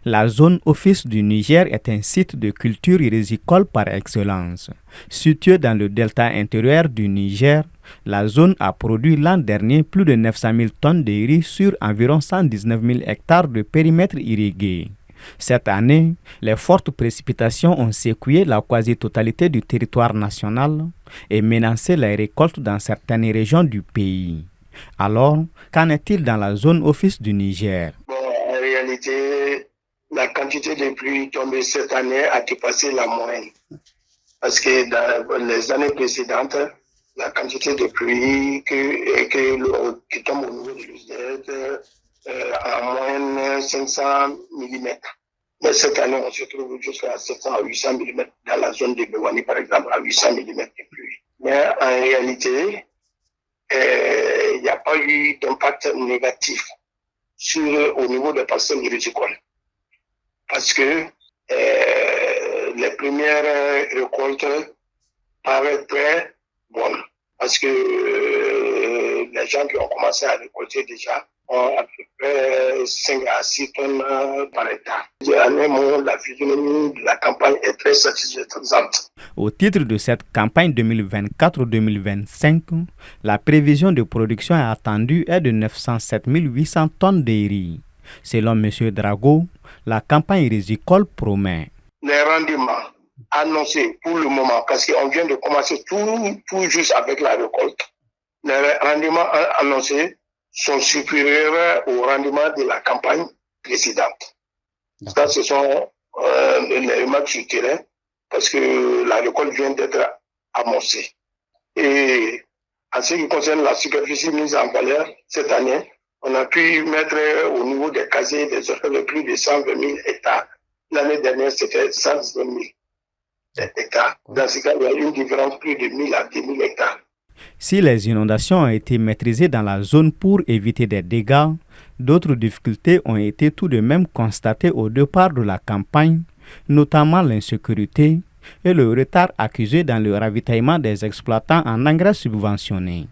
La zone office du Niger est un site de culture rizicole par excellence. Située dans le delta intérieur du Niger, la zone a produit l'an dernier plus de 900 000 tonnes de riz sur environ 119 000 hectares de périmètre irrigué. Cette année, les fortes précipitations ont secoué la quasi-totalité du territoire national et menacé les récoltes dans certaines régions du pays. Alors, qu'en est-il dans la zone office du Niger? En réalité, la quantité de pluie tombée cette année a dépassé la moyenne. Parce que dans les années précédentes, la quantité de pluie qui tombe au niveau de l'USDF en moyenne 500 mm. Mais cette année, on se trouve jusqu'à 700 à 800 mm dans la zone de Bewani, par exemple, à 800 mm de pluie. Mais en réalité, il n'y a pas eu d'impact négatif au niveau des parcelles agricoles. Parce que les premières récoltes paraissent très bonnes. Parce que les gens qui ont commencé à récolter déjà ont à peu près 5 à 6 tonnes par hectare. La physionomie de la campagne est très satisfaisante. Au titre de cette campagne 2024-2025, la prévision de production attendue est de 907 800 tonnes de riz. Selon M. Drago, la campagne rizicole promet. Les rendements annoncés pour le moment, parce qu'on vient de commencer tout juste avec la récolte, les rendements annoncés sont supérieurs au rendement de la campagne précédente. Ça, ce sont les remarques sur terrain, parce que la récolte vient d'être amorcée. Et en ce qui concerne la superficie mise en valeur, cette année, on a pu mettre au niveau des casiers des offres de plus de 120 000 hectares. L'année dernière, c'était 119 000 hectares. Dans ce cas, il y a une différence de plus de 1000 à 10 000 hectares. Si les inondations ont été maîtrisées dans la zone pour éviter des dégâts, d'autres difficultés ont été tout de même constatées au départ de la campagne, notamment l'insécurité et le retard accusé dans le ravitaillement des exploitants en engrais subventionnés.